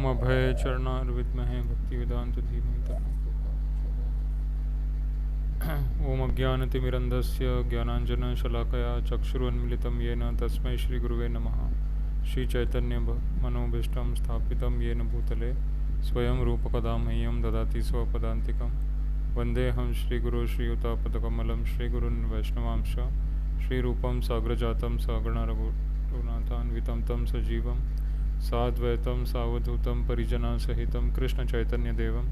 ओम अभय चरणार विद्महे भक्ति वेदांत धीमहि तन्नो प्रचोदयात्। ओम अज्ञानतिमिरन्धस्य ज्ञानाञ्जनशलाकया चक्षुरुन्मिलितं येन तस्मै श्रीगुरुवे नमः। श्रीचैतन्यमनोभीष्टं स्थापितं येन भूतले स्वयं रूपकदा मह्यं ददाति स्वपदान्तिकं। वन्देऽहं श्रीगुरो श्रीयुतापदकमलं श्रीगुरून् वैष्णवांश श्रीरूपं साग्रजातं सगणरघुनाथान्वितं तं सजीवं साद्वैतं सावधूतं परिजनसहितं कृष्णचैतन्यदेवं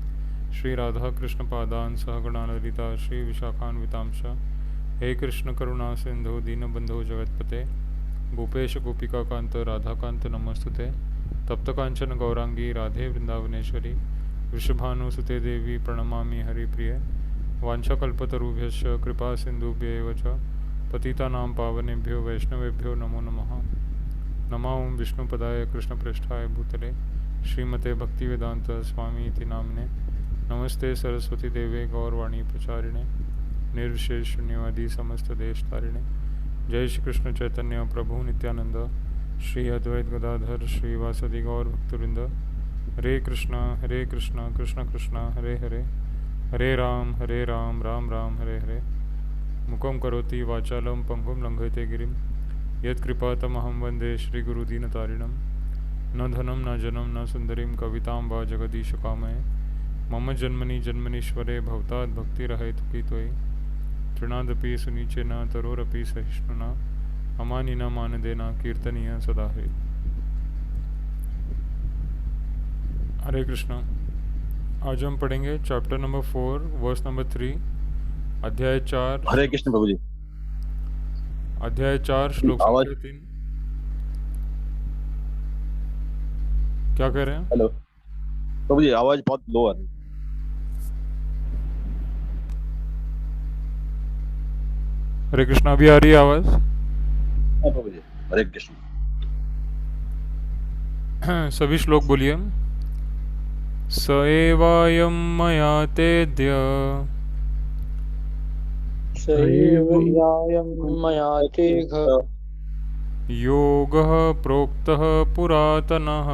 श्रीराधाकृष्णपादान् सहगणाललिता श्रीविशाखान्वितांश। हे कृष्ण करुणा सिंधु दीनबंधो जगत्पते गोपेश गोपिकाकांत राधाकांत नमस्तुते। तप्तकांचन गौरांगी राधे वृंदावनेश्वरी वृषभानुसुते देवी प्रणमामि हरिप्रिये। वाञ्छाकल्पतरुभ्यश्च कृपा सिन्धुभ्येव च पतितानां पावनेभ्यो वैष्णवेभ्यो नमो नमः। नमः ओं विष्णुपदाय कृष्णप्रेष्ठाय भूतले श्रीमते भक्तिवेदांत स्वामी इति नाम्ने। नमस्ते सरस्वती देवे गौरवाणी प्रचारिणे निर्विशेष शून्यवादी समस्त देश तारिणे। जय श्री कृष्ण चैतन्य प्रभु नित्यानंद श्री अद्वैत गदाधर श्रीवासदि गौर भक्तवृंद। हरे कृष्ण कृष्ण कृष्ण हरे हरे हरे राम राम राम हरे हरे। मुखं करोति वाचालं पंगुं लंघयते गिरिं यत्कृपातमहं वन्दे श्रीगुरुदीनतारिणं। न धनं न जनं न सुन्दरीं कवितां वा जगदीशकामये मम जन्मनि जन्मनीश्वरे भवतात् भक्तिरहैतुकी त्वयि। तृणादपि सुनीचेन तरोरपि सहिष्णुना अमानिना मानदेना कीर्तनीय सदा हरि। हरे कृष्णा। आज हम पढ़ेंगे चैप्टर नंबर 4 वर्स नंबर 3 अध्याय 4 हरे कृष्ण प्रभु जी। अध्याय 4 श्लोक आवाज संख्या 3। क्या कह रहे हैं? हेलो प्रभु जी, आवाज बहुत लो आ रही है। हरे कृष्णा, अभी आ रही है आवाज? हाँ प्रभु जी, हरे कृष्ण। सभी श्लोक बोलिए। स एवायं मया तेद्य सैवयायं मया तेघ योगः प्रोक्तः पुरातनः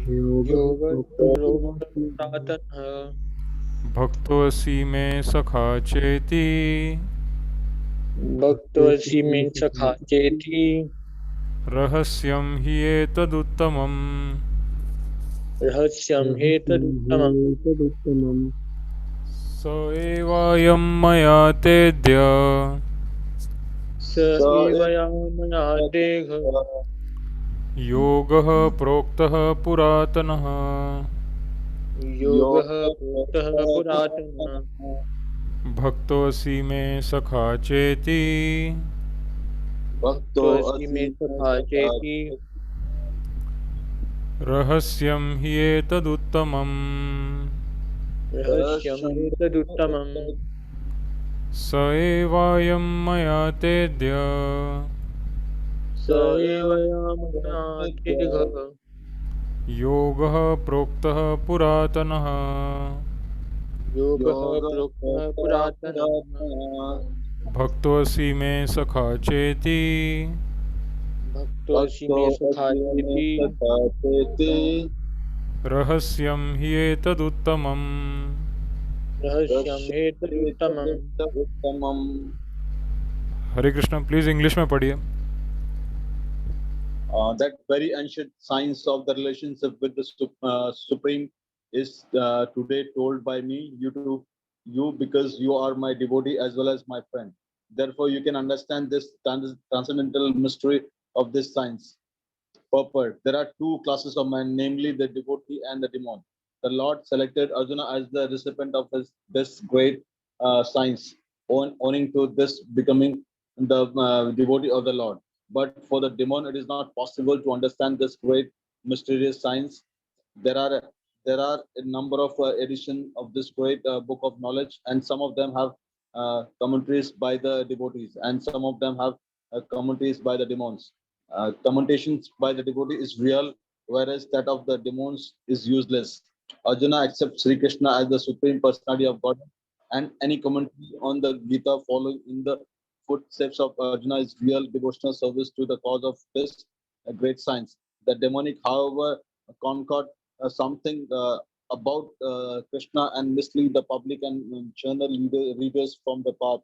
योगप्रोक्तपुरातनः भक्तोऽसि मे सखा चेति भक्तोऽसि मे सखा चेति रहस्यं हि एतदुत्तमम्। रहस्यं हेतदुत्तमम्। स एवायं मया तेद्य स एवयां मया तेघ योगः प्रोक्तः पुरातनः योगः प्रोक्तः पुरातनः भक्तोऽसि मे सखा चेति भक्तोऽसि मे सखा चेति रहस्यं हि एतदुत्तमम्। रहस्यं हेतदुत्तमम्। स एवायं मया तेद्य स एवयां मया तेघ योगः प्रोक्तः पुरातनः योगः प्रोक्तः पुरातनः भक्तोऽसि मे सखा चेति भक्तोऽसि मे सखा चेति रहस्यं हि एतदुत्तमम्। रहस्यं हेतदुत्तमम्। हरे कृष्ण। प्लीज इंग्लिश में पढ़िए। That very ancient science of the relationship with the Supreme is today told by me, you because you are my devotee as well as my friend. Therefore, you can understand this transcendental mystery of this science. Purport. There are two classes of man, namely the devotee and the demon. The Lord selected Arjuna as the recipient of this great science, owning to this becoming the devotee of the Lord. But for the demon, it is not possible to understand this great mysterious science. There are a number of editions of this great book of knowledge, and some of them have commentaries by the devotees, and some of them have commentaries by the demons. Commentations by the devotee is real, whereas that of the demons is useless. Arjuna accepts Sri Krishna as the supreme personality of God, and any commentary on the Gita following in the footsteps of Arjuna is real devotional service to the cause of this great science. The demonic, however, concord something about Krishna and mislead the public and channel readers from the path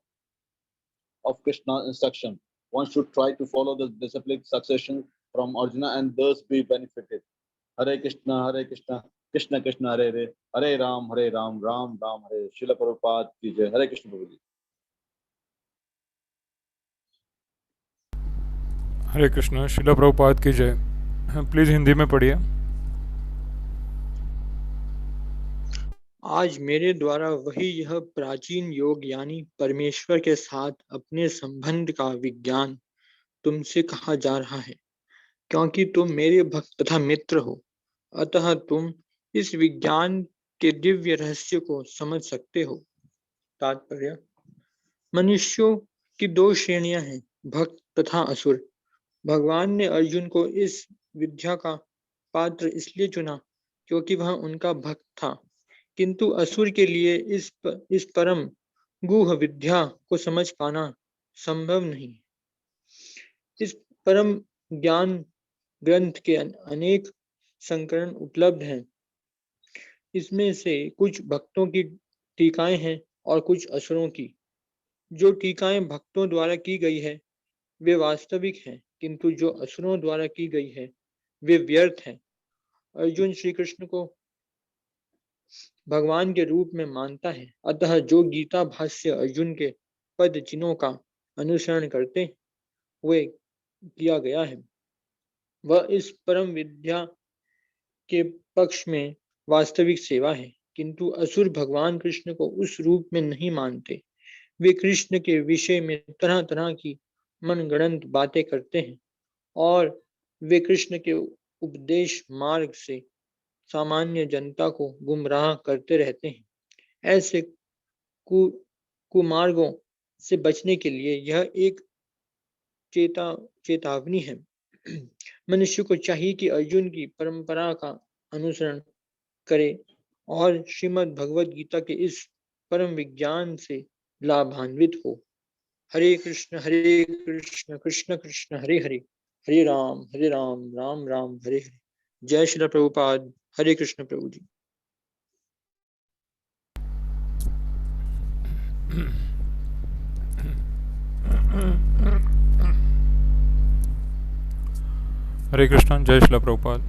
of Krishna instruction. One should try to follow the disciplic succession from Arjuna and thus be benefited. Hare Krishna, Krishna Krishna, Hare Hare, Hare Ram, Ram Ram, Hare. Srila Prabhupada ki jai. Hare Krishna Prabhu ji. हरे कृष्ण। शिला प्रभुपाद की जय। Please Hindi में पढ़िए। आज मेरे द्वारा वही यह प्राचीन योग यानी परमेश्वर के साथ अपने संबंध का विज्ञान तुमसे कहा जा रहा है, क्योंकि तुम मेरे भक्त तथा मित्र हो, अतः तुम इस विज्ञान के दिव्य रहस्य को समझ सकते हो। तात्पर्य: मनुष्यों की दो श्रेणियां हैं, भक्त तथा असुर। भगवान ने अर्जुन को इस विद्या का पात्र इसलिए चुना क्योंकि वह उनका भक्त था, किंतु असुर के लिए इस परम गुह विद्या को समझ पाना संभव नहीं। इस परम ज्ञान ग्रंथ के अनेक संस्करण उपलब्ध हैं। इसमें से कुछ भक्तों की टीकाएं हैं और कुछ असुरों की। जो टीकाएं भक्तों द्वारा की गई है वे वास्तविक हैं, किंतु जो असुरों द्वारा की गई है वे व्यर्थ हैं। अर्जुन श्री कृष्ण को भगवान के रूप में मानता है, अतः जो गीता भाष्य अर्जुन के पद चिन्हों का अनुसरण करते हुए किया गया है, वह इस परम विद्या के पक्ष में वास्तविक सेवा है। किंतु असुर भगवान कृष्ण को उस रूप में नहीं मानते। वे कृष्ण के विषय में तरह तरह की मनगढ़ंत बातें करते हैं और वे कृष्ण के उपदेश मार्ग से सामान्य जनता को गुमराह करते रहते हैं। ऐसे कुमार्गों से बचने के लिए यह एक चेतावनी है। मनुष्य को चाहिए कि अर्जुन की परंपरा का अनुसरण करे और श्रीमद् भगवद गीता के इस परम विज्ञान से लाभान्वित हो। हरे कृष्ण कृष्ण कृष्ण हरे हरे, हरे राम राम राम हरे हरे। जय श्री प्रभुपाद। हरे कृष्ण प्रभु जी। हरे कृष्ण। जय श्रील प्रभुपाद।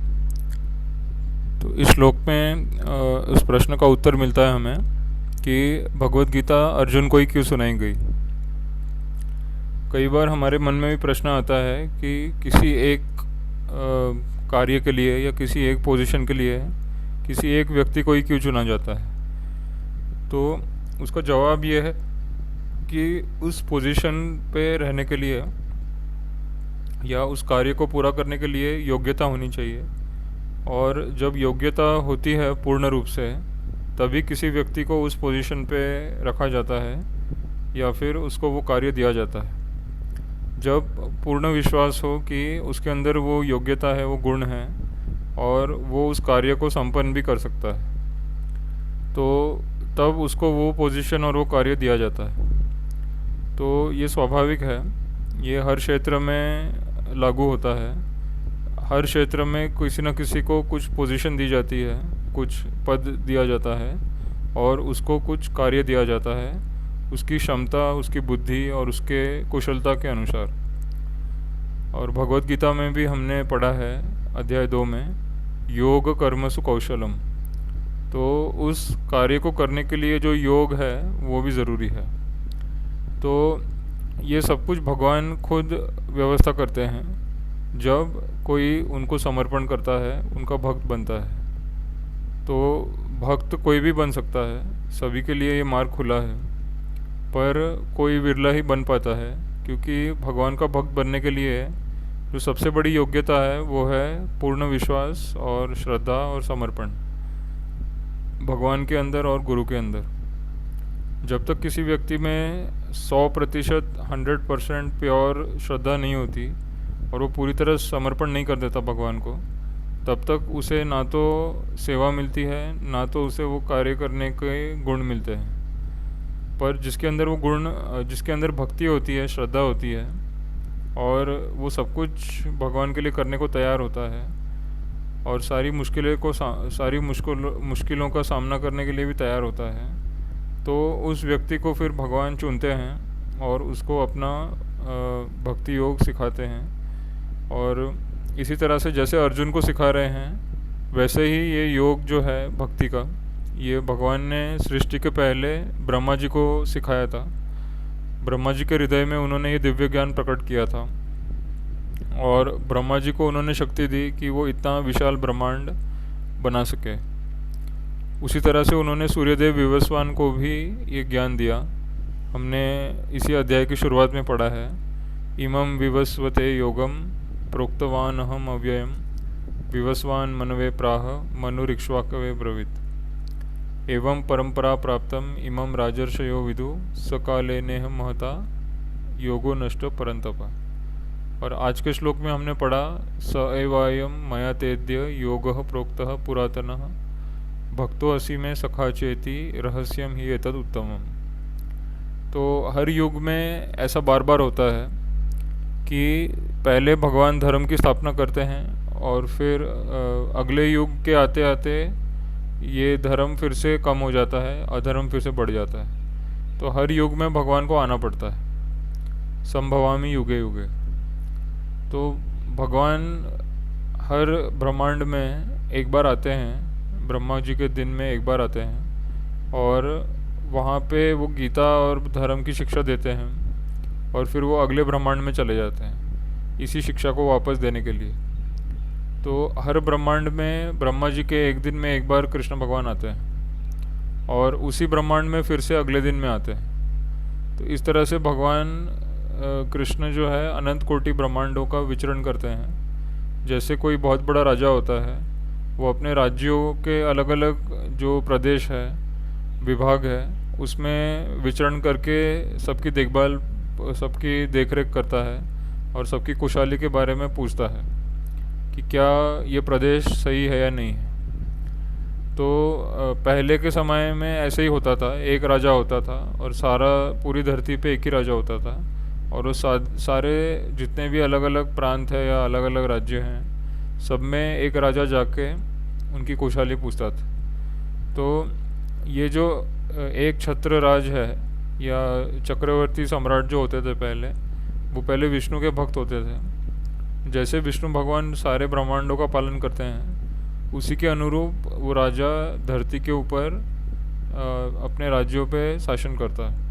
तो इस श्लोक में उस प्रश्न का उत्तर मिलता है हमें कि भगवत गीता अर्जुन को ही क्यों सुनाई गई। कई बार हमारे मन में भी प्रश्न आता है कि किसी एक कार्य के लिए या किसी एक पोजीशन के लिए किसी एक व्यक्ति को ही क्यों चुना जाता है। तो उसका जवाब ये है कि उस पोजीशन पे रहने के लिए या उस कार्य को पूरा करने के लिए योग्यता होनी चाहिए, और जब योग्यता होती है पूर्ण रूप से तभी किसी व्यक्ति को उस पोजीशन पे रखा जाता है या फिर उसको वो कार्य दिया जाता है। जब पूर्ण विश्वास हो कि उसके अंदर वो योग्यता है, वो गुण है और वो उस कार्य को संपन्न भी कर सकता है, तो तब उसको वो पोजीशन और वो कार्य दिया जाता है। तो ये स्वाभाविक है, ये हर क्षेत्र में लागू होता है। हर क्षेत्र में किसी न किसी को कुछ पोजीशन दी जाती है, कुछ पद दिया जाता है और उसको कुछ कार्य दिया जाता है उसकी क्षमता, उसकी बुद्धि और उसके कुशलता के अनुसार। और भगवत गीता में भी हमने पढ़ा है अध्याय 2 में योग कर्मसु कौशलम। तो उस कार्य को करने के लिए जो योग है वो भी ज़रूरी है। तो ये सब कुछ भगवान खुद व्यवस्था करते हैं। जब कोई उनको समर्पण करता है, उनका भक्त बनता है, तो भक्त कोई भी बन सकता है, सभी के लिए ये मार्ग खुला है, पर कोई विरला ही बन पाता है, क्योंकि भगवान का भक्त बनने के लिए जो सबसे बड़ी योग्यता है वो है पूर्ण विश्वास और श्रद्धा और समर्पण भगवान के अंदर और गुरु के अंदर। जब तक किसी व्यक्ति में 100% 100% प्योर श्रद्धा नहीं होती और वो पूरी तरह समर्पण नहीं कर देता भगवान को, तब तक उसे ना तो सेवा मिलती है, ना तो उसे वो कार्य करने के गुण मिलते हैं। पर जिसके अंदर वो गुण, जिसके अंदर भक्ति होती है, श्रद्धा होती है और वो सब कुछ भगवान के लिए करने को तैयार होता है, और सारी मुश्किलों का सामना करने के लिए भी तैयार होता है, तो उस व्यक्ति को फिर भगवान चुनते हैं और उसको अपना भक्ति योग सिखाते हैं। और इसी तरह से जैसे अर्जुन को सिखा रहे हैं, वैसे ही ये योग जो है भक्ति का, ये भगवान ने सृष्टि के पहले ब्रह्मा जी को सिखाया था। ब्रह्मा जी के हृदय में उन्होंने ये दिव्य ज्ञान प्रकट किया था और ब्रह्मा जी को उन्होंने शक्ति दी कि वो इतना विशाल ब्रह्मांड बना सके। उसी तरह से उन्होंने सूर्यदेव विवस्वान को भी ये ज्ञान दिया। हमने इसी अध्याय की शुरुआत में पढ़ा है, इमं विवस्वते योगम प्रोक्तवान अहम अव्ययम विवस्वान मनवे प्राह मनुरिक्ष्वाकवे ब्रवीत एवं परंपरा प्राप्तम इमं राजर्षयो विदु सकाले नेह महता योगो नष्ट परंतपा। और आज के श्लोक में हमने पढ़ा, स एवायम मया तेद्य योगः प्रोक्तः पुरातनः भक्तो असी में सखा चेति रहस्यम ही एतद उत्तमम। तो हर युग में ऐसा बार बार होता है कि पहले भगवान धर्म की स्थापना करते हैं और फिर अगले युग के आते आते ये धर्म फिर से कम हो जाता है, अधर्म फिर से बढ़ जाता है। तो हर युग में भगवान को आना पड़ता है, संभवामि युगे युगे। तो भगवान हर ब्रह्मांड में एक बार आते हैं, ब्रह्मा जी के दिन में एक बार आते हैं और वहाँ पे वो गीता और धर्म की शिक्षा देते हैं और फिर वो अगले ब्रह्मांड में चले जाते हैं इसी शिक्षा को वापस देने के लिए। तो हर ब्रह्मांड में ब्रह्मा जी के एक दिन में एक बार कृष्ण भगवान आते हैं और उसी ब्रह्मांड में फिर से अगले दिन में आते हैं। तो इस तरह से भगवान कृष्ण जो है अनंत कोटि ब्रह्मांडों का विचरण करते हैं। जैसे कोई बहुत बड़ा राजा होता है, वो अपने राज्यों के अलग अलग जो प्रदेश है, विभाग है, उसमें विचरण करके सबकी देखभाल, सबकी देखरेख करता है और सबकी खुशहाली के बारे में पूछता है कि क्या ये प्रदेश सही है या नहीं है। तो पहले के समय में ऐसे ही होता था, एक राजा होता था और पूरी धरती पे एक ही राजा होता था और वो सारे जितने भी अलग अलग प्रांत है या अलग अलग राज्य हैं, सब में एक राजा जाके उनकी खुशहाली पूछता था। तो ये जो एक छत्र राज है या चक्रवर्ती सम्राट जो होते थे पहले, वो पहले विष्णु के भक्त होते थे। जैसे विष्णु भगवान सारे ब्रह्मांडों का पालन करते हैं, उसी के अनुरूप वो राजा धरती के ऊपर अपने राज्यों पे शासन करता है।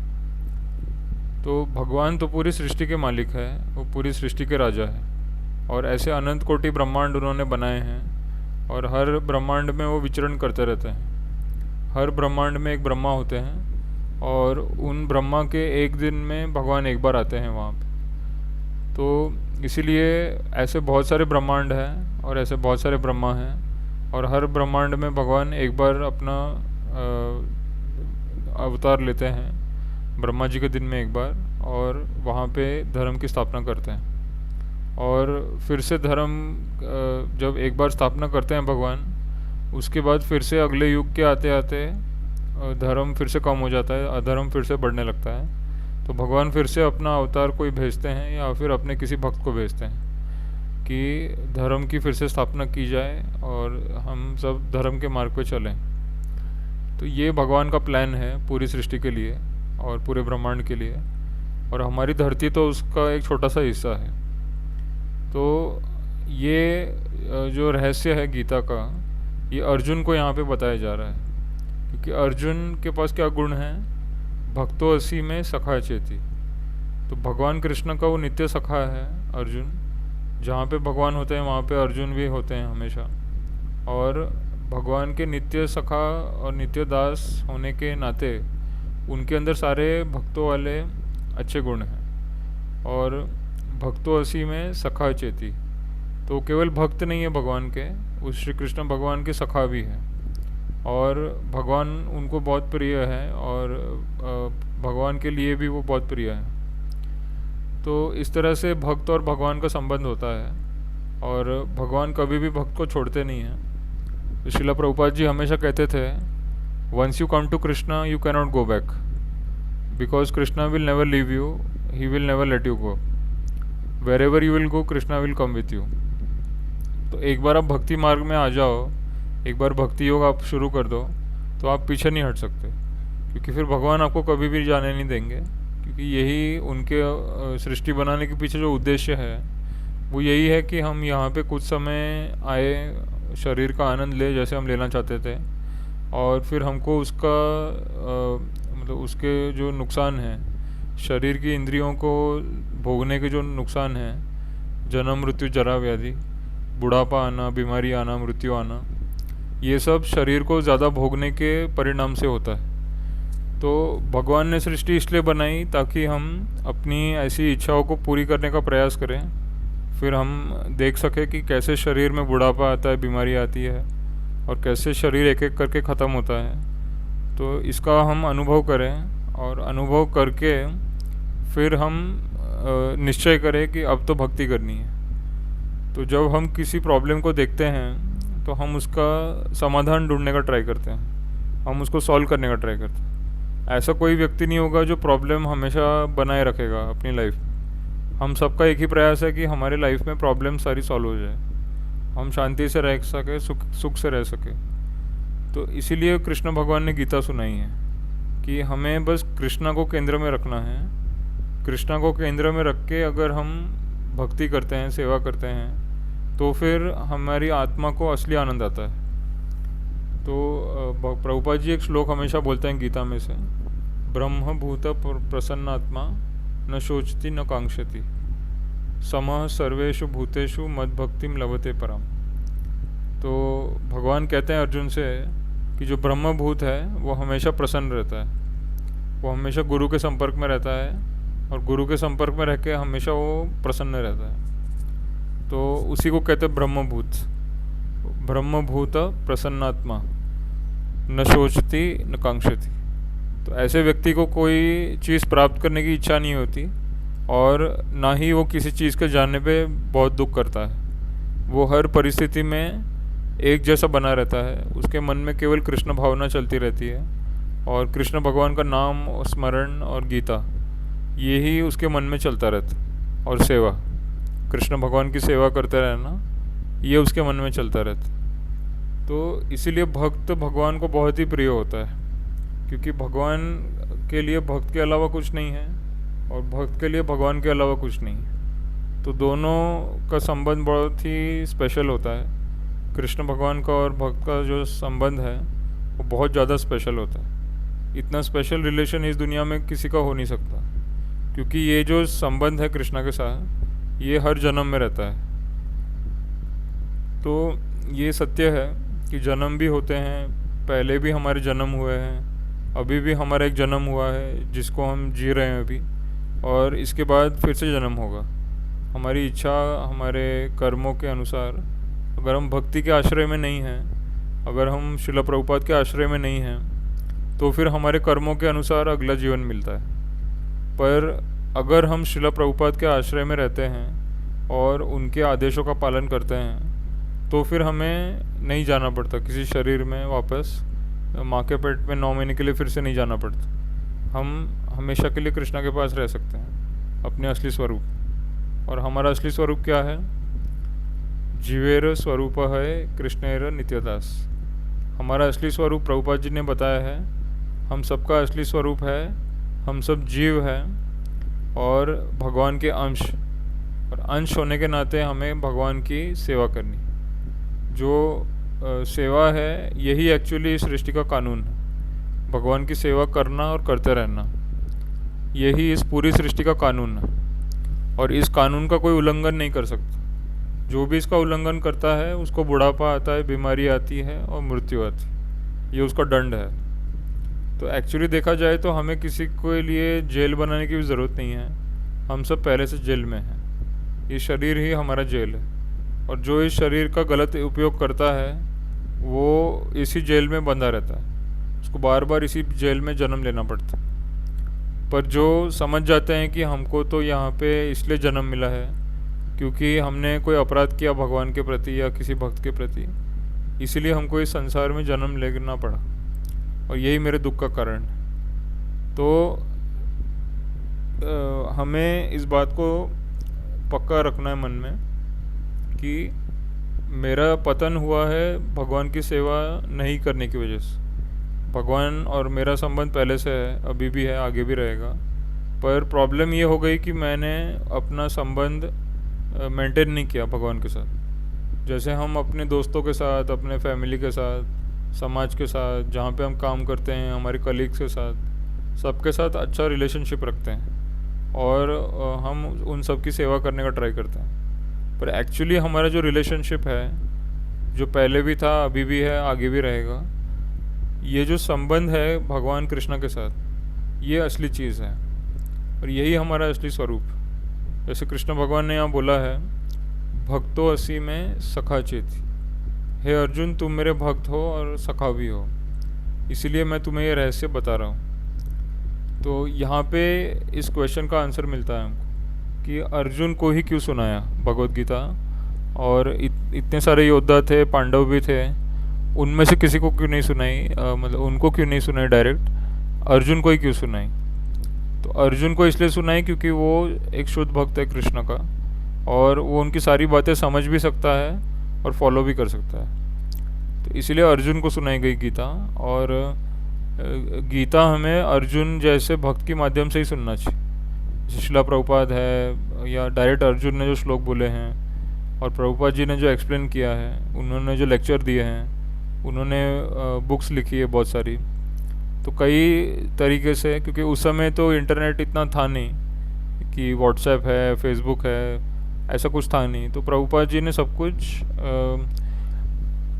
तो भगवान तो पूरी सृष्टि के मालिक है, वो पूरी सृष्टि के राजा है और ऐसे अनंत कोटि ब्रह्मांड उन्होंने बनाए हैं और हर ब्रह्मांड में वो विचरण करते रहते हैं। हर ब्रह्मांड में एक ब्रह्मा होते हैं और उन ब्रह्मा के एक दिन में भगवान एक बार आते हैं वहाँ पे। तो इसीलिए ऐसे बहुत सारे ब्रह्मांड हैं और ऐसे बहुत सारे ब्रह्मा हैं और हर ब्रह्मांड में भगवान एक बार अपना अवतार लेते हैं, ब्रह्मा जी के दिन में एक बार, और वहाँ पे धर्म की स्थापना करते हैं। और फिर से धर्म जब एक बार स्थापना करते हैं भगवान, उसके बाद फिर से अगले युग के आते आते धर्म फिर से कम हो जाता है, अधर्म फिर से बढ़ने लगता है। तो भगवान फिर से अपना अवतार कोई भेजते हैं या फिर अपने किसी भक्त को भेजते हैं कि धर्म की फिर से स्थापना की जाए और हम सब धर्म के मार्ग पे चलें। तो ये भगवान का प्लान है पूरी सृष्टि के लिए और पूरे ब्रह्मांड के लिए, और हमारी धरती तो उसका एक छोटा सा हिस्सा है। तो ये जो रहस्य है गीता का, ये अर्जुन को यहाँ पे बताया जा रहा है, क्योंकि अर्जुन के पास क्या गुण है, भक्तो असी में सखा चेती। तो भगवान कृष्ण का वो नित्य सखा है अर्जुन। जहाँ पे भगवान होते हैं वहाँ पे अर्जुन भी होते हैं हमेशा, और भगवान के नित्य सखा और नित्य दास होने के नाते उनके अंदर सारे भक्तों वाले अच्छे गुण हैं। और भक्तो असी में सखा चेती, तो केवल भक्त नहीं है भगवान के, उस श्री कृष्ण भगवान के सखा भी हैं और भगवान उनको बहुत प्रिय है और भगवान के लिए भी वो बहुत प्रिय है। तो इस तरह से भक्त और भगवान का संबंध होता है और भगवान कभी भी भक्त को छोड़ते नहीं हैं। श्रील प्रभुपाद जी हमेशा कहते थे, once you come to Krishna you cannot go back, because Krishna will never leave you, he will never let you go, wherever you will go Krishna will come with you. तो एक बार आप भक्ति मार्ग में आ जाओ, एक बार भक्ति योग आप शुरू कर दो, तो आप पीछे नहीं हट सकते, क्योंकि फिर भगवान आपको कभी भी जाने नहीं देंगे। क्योंकि यही उनके सृष्टि बनाने के पीछे जो उद्देश्य है वो यही है कि हम यहाँ पे कुछ समय आए, शरीर का आनंद ले जैसे हम लेना चाहते थे, और फिर हमको उसका मतलब उसके जो नुकसान हैं, शरीर की इंद्रियों को भोगने के जो नुकसान हैं, जन्म मृत्यु जरा व्याधि, बुढ़ापा आना, बीमारी आना, मृत्यु आना, ये सब शरीर को ज़्यादा भोगने के परिणाम से होता है। तो भगवान ने सृष्टि इसलिए बनाई ताकि हम अपनी ऐसी इच्छाओं को पूरी करने का प्रयास करें, फिर हम देख सकें कि कैसे शरीर में बुढ़ापा आता है, बीमारी आती है, और कैसे शरीर एक एक करके ख़त्म होता है। तो इसका हम अनुभव करें, और अनुभव करके फिर हम निश्चय करें कि अब तो भक्ति करनी है। तो जब हम किसी प्रॉब्लम को देखते हैं तो हम उसका समाधान ढूंढने का ट्राई करते हैं, हम उसको सॉल्व करने का ट्राई करते हैं। ऐसा कोई व्यक्ति नहीं होगा जो प्रॉब्लम हमेशा बनाए रखेगा अपनी लाइफ में। हम सबका एक ही प्रयास है कि हमारे लाइफ में प्रॉब्लम सारी सॉल्व हो जाए, हम शांति से रह सके, सुख से रह सके। तो इसीलिए कृष्ण भगवान ने गीता सुनाई है कि हमें बस कृष्णा को केंद्र में रखना है। कृष्णा को केंद्र में रख के अगर हम भक्ति करते हैं, सेवा करते हैं, तो फिर हमारी आत्मा को असली आनंद आता है। तो प्रभुपाद जी एक श्लोक हमेशा बोलते हैं गीता में से, ब्रह्म भूत प्रसन्नात्मा न शोचति न कांक्षति, समः सर्वेषु भूतेषु मद्भक्तिम लभते परम। तो भगवान कहते हैं अर्जुन से कि जो ब्रह्म भूत है वो हमेशा प्रसन्न रहता है, वो हमेशा गुरु के संपर्क में रहता है, और गुरु के संपर्क में रह के हमेशा वो प्रसन्न रहता है। तो उसी को कहते हैं ब्रह्मभूत, ब्रह्मभूत प्रसन्नात्मा न शोचति न कांक्षति। तो ऐसे व्यक्ति को कोई चीज़ प्राप्त करने की इच्छा नहीं होती, और ना ही वो किसी चीज़ के जानने पे बहुत दुख करता है। वो हर परिस्थिति में एक जैसा बना रहता है, उसके मन में केवल कृष्ण भावना चलती रहती है, और कृष्ण भगवान का नाम और स्मरण और गीता यही उसके मन में चलता रहता, और सेवा, कृष्ण भगवान की सेवा करते रहना, ये उसके मन में चलता रहता। तो इसीलिए भक्त भगवान को बहुत ही प्रिय होता है, क्योंकि भगवान के लिए भक्त के अलावा कुछ नहीं है, और भक्त के लिए भगवान के अलावा कुछ नहीं है। तो दोनों का संबंध बहुत ही स्पेशल होता है। कृष्ण भगवान का और भक्त का जो संबंध है वो बहुत ज़्यादा स्पेशल होता है। इतना स्पेशल रिलेशन इस दुनिया में किसी का हो नहीं सकता, क्योंकि ये जो संबंध है कृष्णा के साथ, ये हर जन्म में रहता है। तो ये सत्य है कि जन्म भी होते हैं, पहले भी हमारे जन्म हुए हैं, अभी भी हमारा एक जन्म हुआ है जिसको हम जी रहे हैं अभी, और इसके बाद फिर से जन्म होगा। हमारी इच्छा, हमारे कर्मों के अनुसार, अगर हम भक्ति के आश्रय में नहीं हैं, अगर हम शिला प्रभुपाद के आश्रय में नहीं हैं, तो फिर हमारे कर्मों के अनुसार अगला जीवन मिलता है। पर अगर हम शिला प्रभुपाद के आश्रय में रहते हैं और उनके आदेशों का पालन करते हैं, तो फिर हमें नहीं जाना पड़ता किसी शरीर में वापस, माँ के पेट में 9 महीने के लिए फिर से नहीं जाना पड़ता। हम हमेशा के लिए कृष्णा के पास रह सकते हैं, अपने असली स्वरूप। और हमारा असली स्वरूप क्या है? जीवेर स्वरूप है कृष्णेर नित्यदास। हमारा असली स्वरूप प्रभुपाद जी ने बताया है, हम सबका असली स्वरूप है, हम सब जीव हैं और भगवान के अंश, और अंश होने के नाते हमें भगवान की सेवा करनी। जो सेवा है यही एक्चुअली इस सृष्टि का कानून है। भगवान की सेवा करना और करते रहना, यही इस पूरी सृष्टि का कानून है, और इस कानून का कोई उल्लंघन नहीं कर सकता। जो भी इसका उल्लंघन करता है उसको बुढ़ापा आता है, बीमारी आती है और मृत्यु आती है, ये उसका दंड है। तो एक्चुअली देखा जाए तो हमें किसी के लिए जेल बनाने की भी ज़रूरत नहीं है, हम सब पहले से जेल में हैं। ये शरीर ही हमारा जेल है, और जो इस शरीर का गलत उपयोग करता है वो इसी जेल में बंधा रहता है, उसको बार बार इसी जेल में जन्म लेना पड़ता है। पर जो समझ जाते हैं कि हमको तो यहाँ पे इसलिए जन्म मिला है क्योंकि हमने कोई अपराध किया भगवान के प्रति या किसी भक्त के प्रति, इसीलिए हमको इस संसार में जन्म लेना पड़ा, और यही मेरे दुख का कारण है। तो हमें इस बात को पक्का रखना है मन में कि मेरा पतन हुआ है भगवान की सेवा नहीं करने की वजह से। भगवान और मेरा संबंध पहले से है, अभी भी है, आगे भी रहेगा। पर प्रॉब्लम ये हो गई कि मैंने अपना संबंध मेंटेन नहीं किया भगवान के साथ। जैसे हम अपने दोस्तों के साथ, अपने फैमिली के साथ, समाज के साथ, जहाँ पे हम काम करते हैं, हमारे कलीग्स के साथ, सबके साथ अच्छा रिलेशनशिप रखते हैं और हम उन सब की सेवा करने का ट्राई करते हैं। पर एक्चुअली हमारा जो रिलेशनशिप है, जो पहले भी था, अभी भी है, आगे भी रहेगा, ये जो संबंध है भगवान कृष्ण के साथ, ये असली चीज़ है और यही हमारा असली स्वरूप। जैसे कृष्ण भगवान ने यहाँ बोला है, भक्तो असी में सखा चेती। हे अर्जुन, तुम मेरे भक्त हो और सखा भी हो, इसीलिए मैं तुम्हें ये रहस्य बता रहा हूँ। तो यहाँ पे इस क्वेश्चन का आंसर मिलता है हमको कि अर्जुन को ही क्यों सुनाया भगवत गीता, और इतने सारे योद्धा थे, पांडव भी थे, उनमें से किसी को क्यों नहीं सुनाई, मतलब उनको क्यों नहीं सुनाई डायरेक्ट, अर्जुन को ही क्यों सुनाई। तो अर्जुन को इसलिए सुनाई क्योंकि वो एक शुद्ध भक्त है कृष्ण का और वो उनकी सारी बातें समझ भी सकता है और फॉलो भी कर सकता है। तो इसलिए अर्जुन को सुनाई गई गीता। और गीता हमें अर्जुन जैसे भक्त के माध्यम से ही सुनना चाहिए। जैसे शिला प्रभुपाद है या डायरेक्ट अर्जुन ने जो श्लोक बोले हैं और प्रभुपाद जी ने जो एक्सप्लेन किया है, उन्होंने जो लेक्चर दिए हैं, उन्होंने बुक्स लिखी है बहुत सारी। तो कई तरीके से, क्योंकि उस समय तो इंटरनेट इतना था नहीं कि व्हाट्सएप है, फेसबुक है, ऐसा कुछ था नहीं। तो प्रभुपाद जी ने सब कुछ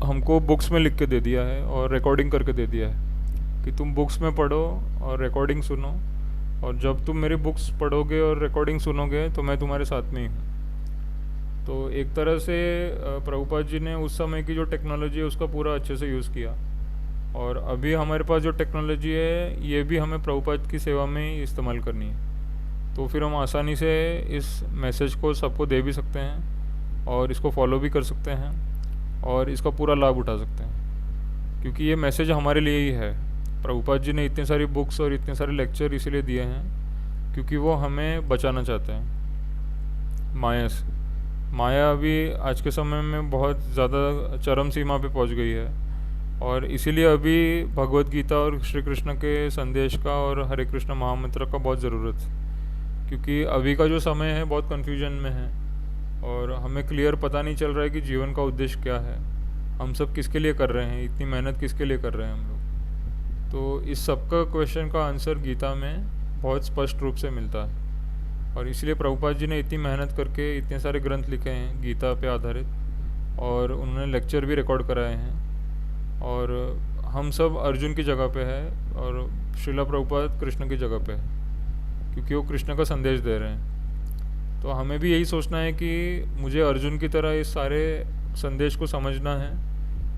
हमको बुक्स में लिख के दे दिया है और रिकॉर्डिंग करके दे दिया है कि तुम बुक्स में पढ़ो और रिकॉर्डिंग सुनो, और जब तुम मेरी बुक्स पढ़ोगे और रिकॉर्डिंग सुनोगे तो मैं तुम्हारे साथ में ही हूँ। तो एक तरह से प्रभुपाद जी ने उस समय की जो टेक्नोलॉजी है उसका पूरा अच्छे से यूज़ किया, और अभी हमारे पास जो टेक्नोलॉजी है ये भी हमें प्रभुपाद की सेवा में ही इस्तेमाल करनी है। तो फिर हम आसानी से इस मैसेज को सबको दे भी सकते हैं और इसको फॉलो भी कर सकते हैं और इसका पूरा लाभ उठा सकते हैं, क्योंकि ये मैसेज हमारे लिए ही है। प्रभुपाद जी ने इतनी सारी बुक्स और इतने सारे लेक्चर इसीलिए दिए हैं क्योंकि वो हमें बचाना चाहते हैं माया से। माया अभी आज के समय में बहुत ज़्यादा चरम सीमा पे पहुंच गई है, और इसीलिए अभी भगवत गीता और श्री कृष्ण के संदेश का और हरे कृष्ण महामंत्र का बहुत ज़रूरत है। क्योंकि अभी का जो समय है बहुत कन्फ्यूजन में है और हमें क्लियर पता नहीं चल रहा है कि जीवन का उद्देश्य क्या है, हम सब किसके लिए कर रहे हैं, इतनी मेहनत किसके लिए कर रहे हैं हम लोग। तो इस सब का क्वेश्चन का आंसर गीता में बहुत स्पष्ट रूप से मिलता है, और इसलिए प्रभुपाद जी ने इतनी मेहनत करके इतने सारे ग्रंथ लिखे हैं गीता पे आधारित, और उन्होंने लेक्चर भी रिकॉर्ड कराए हैं। और हम सब अर्जुन की जगह पे है और श्रीला प्रभुपाद कृष्ण की जगह पे है, क्योंकि वो कृष्ण का संदेश दे रहे हैं। तो हमें भी यही सोचना है कि मुझे अर्जुन की तरह इस सारे संदेश को समझना है,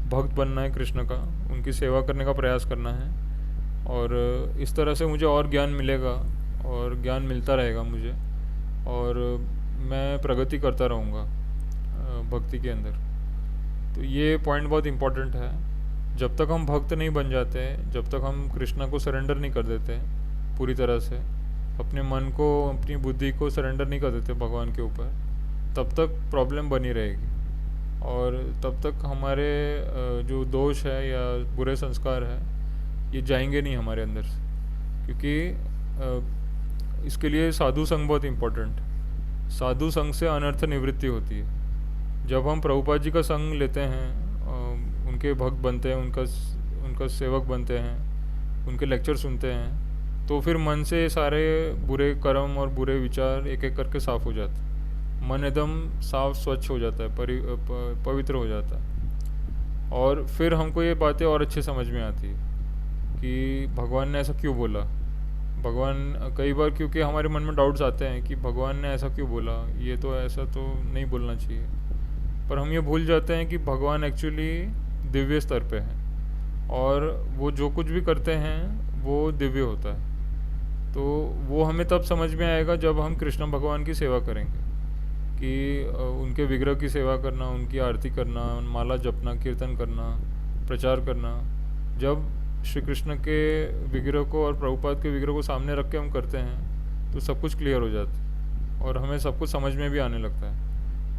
भक्त बनना है कृष्ण का, उनकी सेवा करने का प्रयास करना है, और इस तरह से मुझे और ज्ञान मिलेगा और ज्ञान मिलता रहेगा मुझे, और मैं प्रगति करता रहूँगा भक्ति के अंदर। तो ये पॉइंट बहुत इम्पोर्टेंट है। जब तक हम भक्त नहीं बन जाते, जब तक हम कृष्ण को सरेंडर नहीं कर देते पूरी तरह से, अपने मन को, अपनी बुद्धि को सरेंडर नहीं कर देते भगवान के ऊपर, तब तक प्रॉब्लम बनी रहेगी, और तब तक हमारे जो दोष है या बुरे संस्कार है ये जाएंगे नहीं हमारे अंदर से। क्योंकि इसके लिए साधु संग बहुत इम्पोर्टेंट। साधु संग से अनर्थ निवृत्ति होती है। जब हम प्रभुपाद जी का संग लेते हैं, उनके भक्त बनते हैं, उनका सेवक बनते हैं, उनके लेक्चर सुनते हैं, तो फिर मन से सारे बुरे कर्म और बुरे विचार एक एक करके साफ़ हो जाते हैं। मन एकदम साफ स्वच्छ हो जाता है, पवित्र हो जाता है, और फिर हमको ये बातें और अच्छे समझ में आती है कि भगवान ने ऐसा क्यों बोला। भगवान कई बार, क्योंकि हमारे मन में डाउट्स आते हैं कि भगवान ने ऐसा क्यों बोला, ये तो ऐसा तो नहीं बोलना चाहिए, पर हम ये भूल जाते हैं कि भगवान एक्चुअली दिव्य स्तर पे हैं और वो जो कुछ भी करते हैं वो दिव्य होता है। तो वो हमें तब समझ में आएगा जब हम कृष्ण भगवान की सेवा करेंगे, कि उनके विग्रह की सेवा करना, उनकी आरती करना, माला जपना, कीर्तन करना, प्रचार करना, जब श्री कृष्ण के विग्रह को और प्रभुपाद के विग्रह को सामने रख के हम करते हैं तो सब कुछ क्लियर हो जाता है और हमें सब कुछ समझ में भी आने लगता है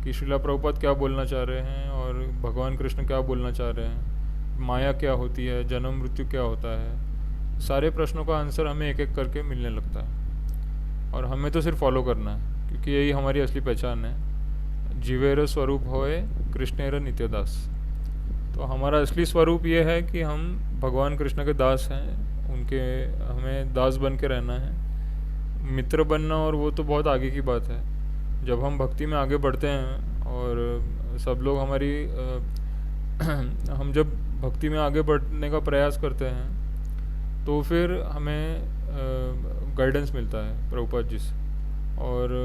कि श्रीला प्रभुपाद क्या बोलना चाह रहे हैं और भगवान कृष्ण क्या बोलना चाह रहे हैं, माया क्या होती है, जन्म मृत्यु क्या होता है। सारे प्रश्नों का आंसर हमें एक एक करके मिलने लगता है और हमें तो सिर्फ फॉलो करना है, क्योंकि यही हमारी असली पहचान है। जीवेर स्वरूप होए कृष्णेर नित्यदास। तो हमारा असली स्वरूप ये है कि हम भगवान कृष्ण के दास हैं, उनके हमें दास बन के रहना है। मित्र बनना और वो तो बहुत आगे की बात है। जब हम भक्ति में आगे बढ़ते हैं और सब लोग हमारी हम जब भक्ति में आगे बढ़ने का प्रयास करते हैं तो फिर हमें गाइडेंस मिलता है प्रभुपाद जी से और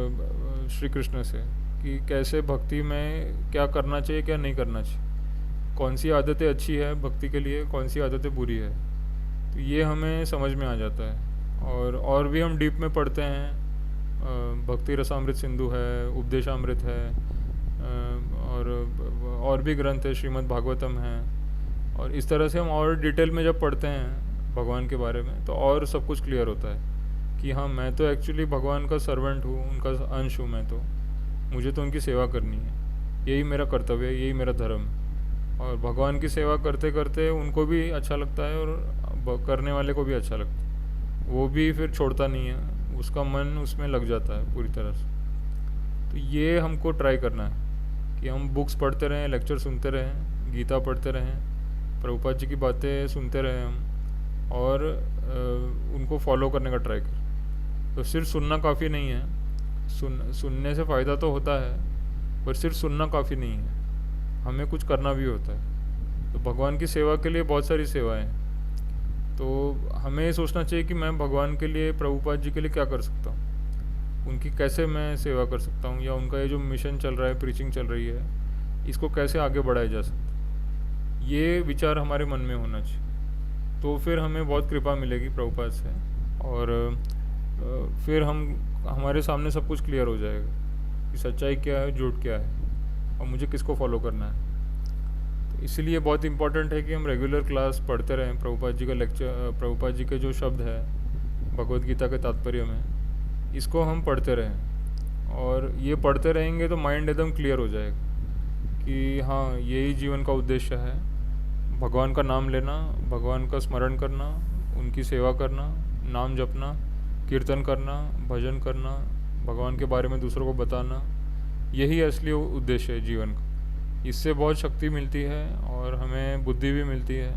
श्री कृष्ण से कि कैसे भक्ति में क्या करना चाहिए, क्या नहीं करना चाहिए, कौन सी आदतें अच्छी है भक्ति के लिए, कौन सी आदतें बुरी है। तो ये हमें समझ में आ जाता है। और भी हम डीप में पढ़ते हैं, भक्ति रसामृत सिंधु है, उपदेशामृत है, और भी ग्रंथ है, श्रीमद् भागवतम है। और इस तरह से हम और डिटेल में जब पढ़ते हैं भगवान के बारे में तो और सब कुछ क्लियर होता है कि हाँ, मैं तो एक्चुअली भगवान का सर्वेंट हूँ, उनका अंश हूँ मैं तो, मुझे तो उनकी सेवा करनी है, यही मेरा कर्तव्य है, यही मेरा धर्म है। और भगवान की सेवा करते करते उनको भी अच्छा लगता है और करने वाले को भी अच्छा लगता है, वो भी फिर छोड़ता नहीं है, उसका मन उसमें लग जाता है पूरी तरह से। तो ये हमको ट्राई करना है कि हम बुक्स पढ़ते रहें, लेक्चर सुनते रहें, गीता पढ़ते रहें, प्रभुपाद जी की बातें सुनते रहें हम, और उनको फॉलो करने का ट्राई करें। तो सिर्फ सुनना काफ़ी नहीं है, सुनने से फ़ायदा तो होता है, पर सिर्फ सुनना काफ़ी नहीं है, हमें कुछ करना भी होता है। तो भगवान की सेवा के लिए बहुत सारी सेवाएं हैं। तो हमें ये सोचना चाहिए कि मैं भगवान के लिए, प्रभुपाद जी के लिए क्या कर सकता हूँ, उनकी कैसे मैं सेवा कर सकता हूँ, या उनका ये जो मिशन चल रहा है, प्रीचिंग चल रही है, इसको कैसे आगे बढ़ाया जा सकता है। ये विचार हमारे मन में होना चाहिए, तो फिर हमें बहुत कृपा मिलेगी प्रभुपाद से, और फिर हमारे सामने सब कुछ क्लियर हो जाएगा कि सच्चाई क्या है, झूठ क्या है, और मुझे किसको फॉलो करना है। तो इसलिए बहुत इम्पॉर्टेंट है कि हम रेगुलर क्लास पढ़ते रहें, प्रभुपाद जी का लेक्चर, प्रभुपाद जी के जो शब्द है भगवद गीता के तात्पर्य में, इसको हम पढ़ते रहें। और ये पढ़ते रहेंगे तो माइंड एकदम क्लियर हो जाएगा कि हाँ, यही जीवन का उद्देश्य है, भगवान का नाम लेना, भगवान का स्मरण करना, उनकी सेवा करना, नाम जपना, कीर्तन करना, भजन करना, भगवान के बारे में दूसरों को बताना, यही असली उद्देश्य है जीवन का। इससे बहुत शक्ति मिलती है और हमें बुद्धि भी मिलती है,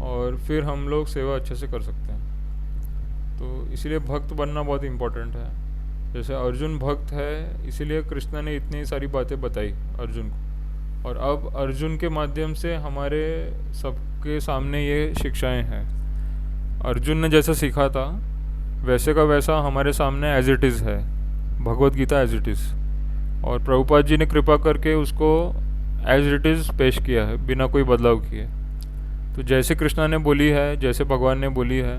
और फिर हम लोग सेवा अच्छे से कर सकते हैं। तो इसलिए भक्त बनना बहुत इम्पोर्टेंट है। जैसे अर्जुन भक्त है, इसीलिए कृष्ण ने इतनी सारी बातें बताई अर्जुन को, और अब अर्जुन के माध्यम से हमारे सबके सामने ये शिक्षाएं हैं। अर्जुन ने जैसा सीखा था वैसे का वैसा हमारे सामने एज इट इज़ है, Bhagavad Gita as it is, और प्रभुपाद जी ने कृपा करके उसको एज इट इज़ पेश किया है बिना कोई बदलाव किए। तो जैसे कृष्णा ने बोली है, जैसे भगवान ने बोली है,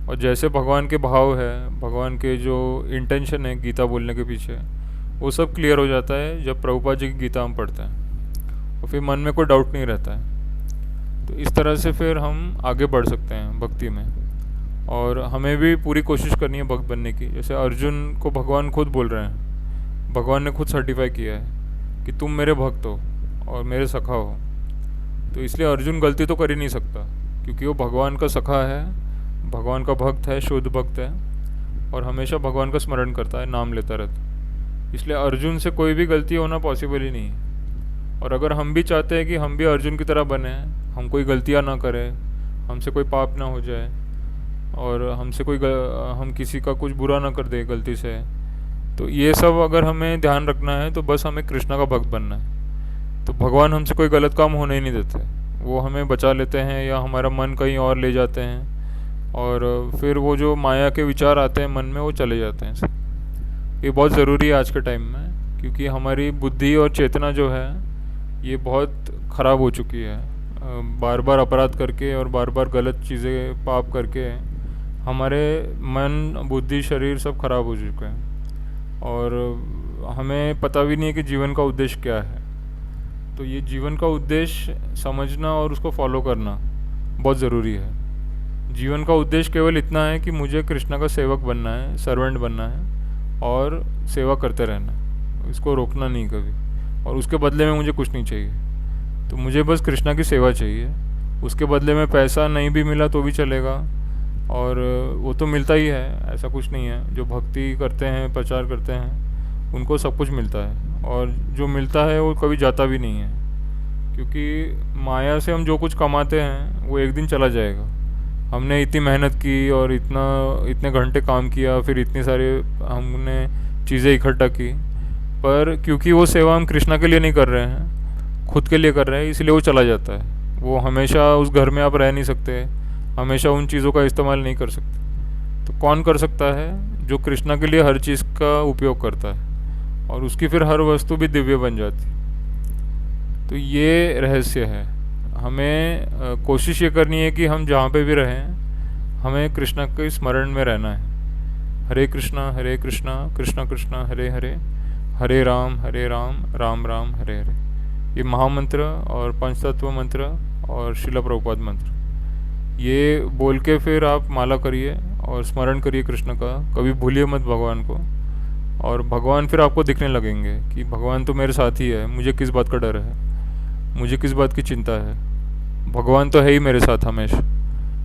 और जैसे भगवान के भाव है, भगवान के जो इंटेंशन है गीता बोलने के पीछे, वो सब क्लियर हो जाता है जब प्रभुपाद जी की गीता हम पढ़ते हैं, और फिर मन में कोई डाउट नहीं रहता है। तो इस तरह से फिर हम आगे बढ़ सकते हैं भक्ति में, और हमें भी पूरी कोशिश करनी है भक्त बनने की। जैसे अर्जुन को भगवान खुद बोल रहे हैं, भगवान ने खुद सर्टिफाई किया है कि तुम मेरे भक्त हो और मेरे सखा हो। तो इसलिए अर्जुन गलती तो कर ही नहीं सकता, क्योंकि वो भगवान का सखा है, भगवान का भक्त है, शुद्ध भक्त है, और हमेशा भगवान का स्मरण करता है, नाम लेता रहता है। इसलिए अर्जुन से कोई भी गलती होना पॉसिबल ही नहीं है। और अगर हम भी चाहते हैं कि हम भी अर्जुन की तरह बने, हम कोई गलतियाँ ना करें, हमसे कोई पाप ना हो जाए, और हम किसी का कुछ बुरा ना कर दे गलती से, तो ये सब अगर हमें ध्यान रखना है तो बस हमें कृष्णा का भक्त बनना है। तो भगवान हमसे कोई गलत काम होने ही नहीं देते, वो हमें बचा लेते हैं, या हमारा मन कहीं और ले जाते हैं, और फिर वो जो माया के विचार आते हैं मन में, वो चले जाते हैं। ये बहुत ज़रूरी है आज के टाइम में, क्योंकि हमारी बुद्धि और चेतना जो है ये बहुत ख़राब हो चुकी है। बार बार अपराध करके और बार बार गलत चीज़ें पाप करके हमारे मन, बुद्धि, शरीर सब खराब हो चुके हैं, और हमें पता भी नहीं है कि जीवन का उद्देश्य क्या है। तो ये जीवन का उद्देश्य समझना और उसको फॉलो करना बहुत ज़रूरी है। जीवन का उद्देश्य केवल इतना है कि मुझे कृष्णा का सेवक बनना है, सर्वेंट बनना है, और सेवा करते रहना है, इसको रोकना नहीं कभी। और उसके बदले में मुझे कुछ नहीं चाहिए। तो मुझे बस कृष्णा की सेवा चाहिए। उसके बदले में पैसा नहीं भी मिला तो भी चलेगा, और वो तो मिलता ही है, ऐसा कुछ नहीं है। जो भक्ति करते हैं, प्रचार करते हैं, उनको सब कुछ मिलता है, और जो मिलता है वो कभी जाता भी नहीं है। क्योंकि माया से हम जो कुछ कमाते हैं वो एक दिन चला जाएगा। हमने इतनी मेहनत की और इतने घंटे काम किया, फिर इतनी सारे हमने चीज़ें इकट्ठा की, पर क्योंकि वो सेवा हम कृष्णा के लिए नहीं कर रहे हैं, खुद के लिए कर रहे हैं, इसलिए वो चला जाता है। वो हमेशा उस घर में आप रह नहीं सकते, हमेशा उन चीज़ों का इस्तेमाल नहीं कर सकते। तो कौन कर सकता है? जो कृष्णा के लिए हर चीज़ का उपयोग करता है, और उसकी फिर हर वस्तु भी दिव्य बन जाती है। तो ये रहस्य है। हमें कोशिश ये करनी है कि हम जहाँ पे भी रहें, हमें कृष्णा के स्मरण में रहना है। हरे कृष्णा कृष्णा कृष्णा हरे हरे, हरे राम राम राम हरे हरे। ये महामंत्र और पंचतत्व मंत्र और शिला प्रभुपाद मंत्र, ये बोल के फिर आप माला करिए और स्मरण करिए कृष्ण का। कभी भूलिए मत भगवान को, और भगवान फिर आपको दिखने लगेंगे कि भगवान तो मेरे साथ ही है, मुझे किस बात का डर है, मुझे किस बात की चिंता है। भगवान तो है ही मेरे साथ हमेशा,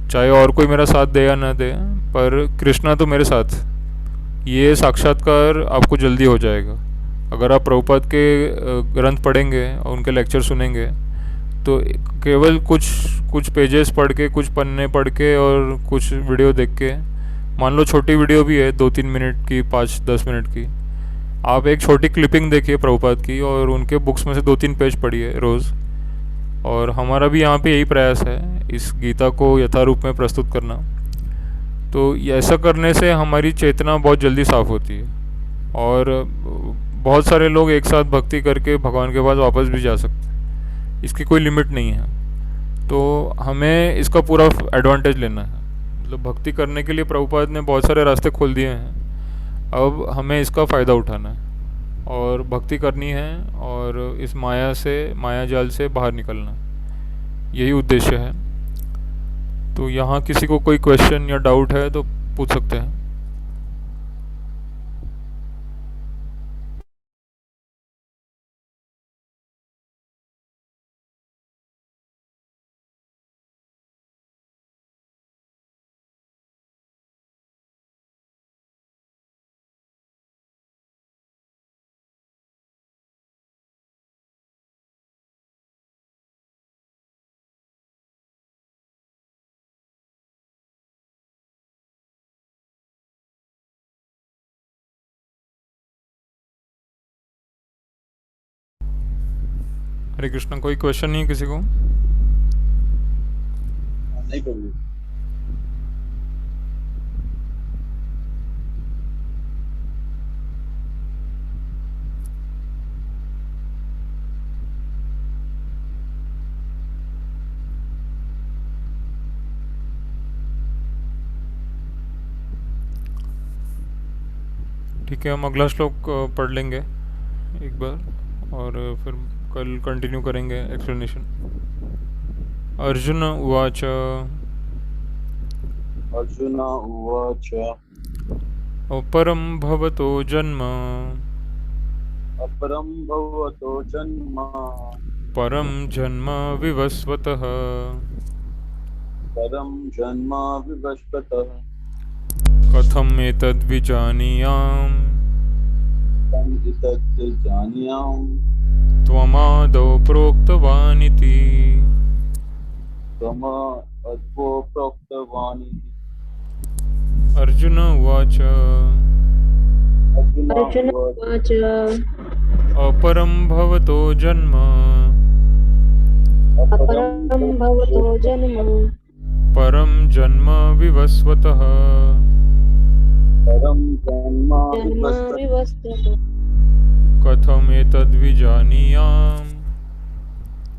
चाहे और कोई मेरा साथ दे या ना दे, पर कृष्णा तो मेरे साथ। ये साक्षात्कार आपको जल्दी हो जाएगा। अगर आप प्रभुपाद के ग्रंथ पढ़ेंगे और उनके लेक्चर सुनेंगे, तो केवल कुछ पेजेस पढ़ के, कुछ पन्ने पढ़ के और कुछ वीडियो देख के, मान लो छोटी वीडियो भी है 2-3 मिनट की, 5-10 मिनट की, आप एक छोटी क्लिपिंग देखिए प्रभुपाद की और उनके बुक्स में से 2-3 पेज पढ़िए रोज़। और हमारा भी यहाँ पे यही प्रयास है, इस गीता को यथारूप में प्रस्तुत करना। तो ये ऐसा करने से हमारी चेतना बहुत जल्दी साफ़ होती है, और बहुत सारे लोग एक साथ भक्ति करके भगवान के पास वापस भी जा सकते हैं। इसकी कोई लिमिट नहीं है। तो हमें इसका पूरा एडवांटेज लेना है। मतलब भक्ति करने के लिए प्रभुपाद ने बहुत सारे रास्ते खोल दिए हैं, अब हमें इसका फ़ायदा उठाना है और भक्ति करनी है, और इस माया जाल से बाहर निकलना है। यही उद्देश्य है। तो यहाँ किसी को कोई क्वेश्चन या डाउट है तो पूछ सकते हैं। हरे कृष्णा, कोई क्वेश्चन नहीं है किसी को? नहीं प्रभु। ठीक है, हम अगला श्लोक पढ़ लेंगे एक बार, और फिर कल कंटिन्यू करेंगे एक्सप्लेनेशन। अर्जुन उवाच अर्जुन उवाच अपरं भवतो जन्म अपरं भवतो जन्म परं जन्म विवस्वतः परं जन्म विवस्वतः कथम् एतद्विजानीयाम् तं एतत् जानीयाम् त्वमादौ प्रोक्तवानिति। त्वम् अद्वो प्रोक्तवान् इति। अर्जुन उवाच अर्जुन अर्जुन उवाच उवाच अपरं भवतो जन्म अपरं भवतो जन्म परं जन्म विवस्वतः परं जन्म जन्म विवस्वतः विवस्वतः कथम् एतद्विजानीयाम्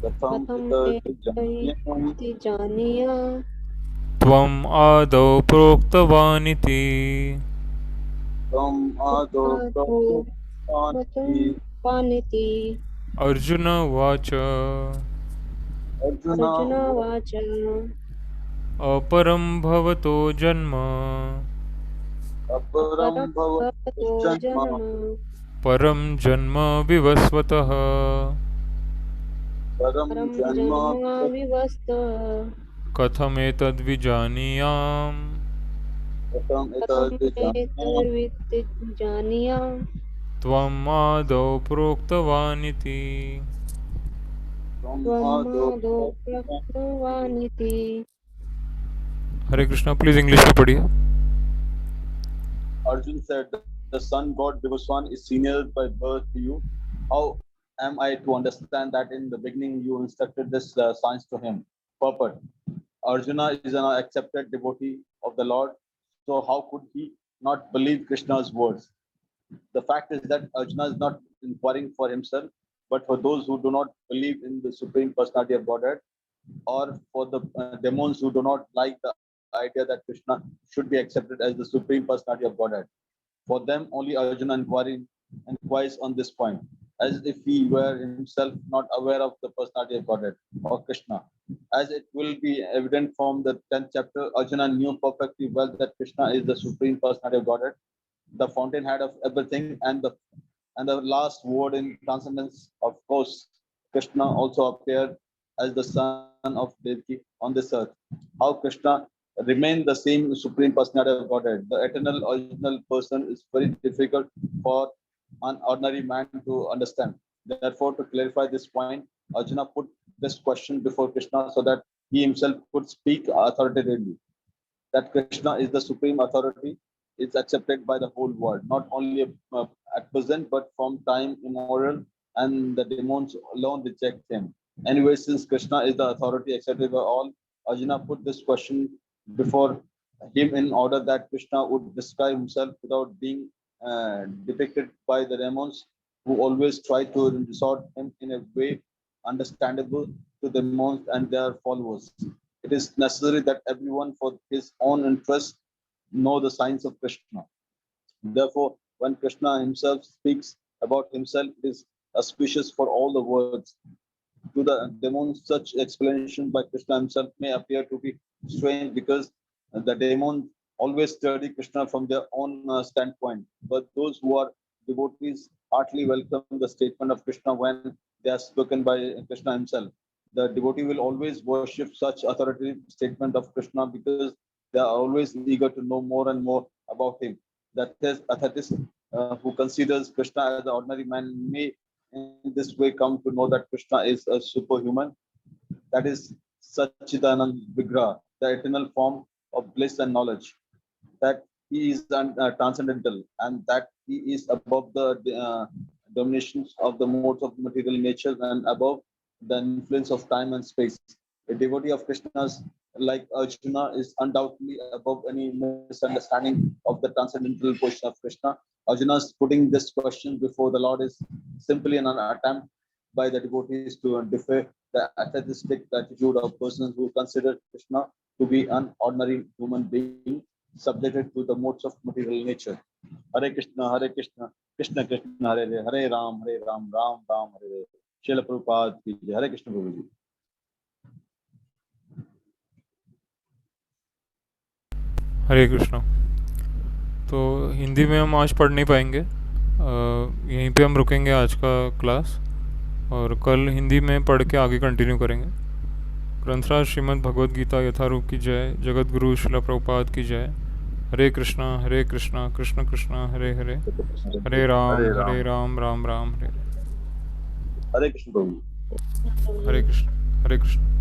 कथं कथं एतत् जानीयाम् ते जानीयाम् त्वम् आदौ प्रोक्तवानिति। त्वम् आदौ आदौ प्रोक्तवान् इति। पानिति। अर्जुन उवाच अर्जुन अर्जुन उवाच अपरं भवतो जन्म अपरं अपरं भवतो भवतो जन्म जन्म परम जन्म विवस्वतः Param परम Janma जन्म विवस्त कथमेतद्विजानीयाम् Katham कथम Etadvijnana एतद्विद् जानीया त्वम् आदौ प्रोक्तवानिति। Brahmado त्वमादौ प्रकृतवानिति। हरे कृष्णा, प्लीज इंग्लिश में पढ़िए। Arjun said, the sun god Vivaswan is senior by birth to you. How am I to understand that in the beginning you instructed this science to him? Purport. Arjuna is an accepted devotee of the Lord, so how could he not believe Krishna's words? The fact is that Arjuna is not inquiring for himself, but for those who do not believe in the Supreme Personality of Godhead, or for the demons who do not like the idea that Krishna should be accepted as the Supreme Personality of Godhead. For them, only Arjuna inquires on this point, as if he were himself not aware of the personality of Godhead or Krishna. As it will be evident from the 10th chapter, Arjuna knew perfectly well that Krishna is the Supreme Personality of Godhead, the fountainhead of everything, and the last word in transcendence. Of course, Krishna also appeared as the son of Devaki on this earth. How Krishna remained the same Supreme Personality of Godhead, the eternal original person, is very difficult for an ordinary man to understand. Therefore, to clarify this point, Arjuna put this question before Krishna so that he himself could speak authoritatively. That Krishna is the supreme authority is accepted by the whole world, not only at present, but from time immemorial, and the demons alone reject him. Anyway, since Krishna is the authority accepted by all, Arjuna put this question before him in order that Krishna would describe himself without being depicted by the demons who always try to resort him in a way understandable to the demons and their followers. It is necessary that everyone for his own interest know the signs of Krishna. Therefore, when Krishna himself speaks about himself, it is auspicious for all the words. To the demons, such explanation by Krishna himself may appear to be strange because the demons always study Krishna from their own standpoint. But those who are devotees heartily welcome the statement of Krishna when they are spoken by Krishna himself. The devotee will always worship such authoritative statement of Krishna because they are always eager to know more and more about him. That is, atheist who considers Krishna as an ordinary man may in this way come to know that Krishna is a superhuman. That is Satchidanand Vigraha, the eternal form of bliss and knowledge. That he is transcendental and that he is above the dominations of the modes of material nature and above the influence of time and space. A devotee of Krishna's like Arjuna is undoubtedly above any misunderstanding of the transcendental position of Krishna. Arjuna's putting this question before the Lord is simply an attempt by the devotees to defy the atheistic attitude of persons who consider Krishna to be an ordinary human being subjected to the modes of material nature. Hare Krishna, Krishna Krishna, Hare Ram, Ram Ram, Hare Hare. Srila Prabhupada ki jai. Hare Krishna Prabhuji. हरे कृष्णा। तो हिंदी में हम आज पढ़ नहीं पाएंगे, यहीं पे हम रुकेंगे आज का क्लास और कल हिंदी में पढ़ के आगे कंटिन्यू करेंगे। ग्रंथराज श्रीमद् भगवद गीता यथारूप की जय। जगत गुरु श्रील प्रभुपाद की जय। हरे कृष्णा कृष्ण कृष्ण हरे हरे, हरे राम राम राम हरे। Hare Krishna Prabhuji. हरे कृष्ण।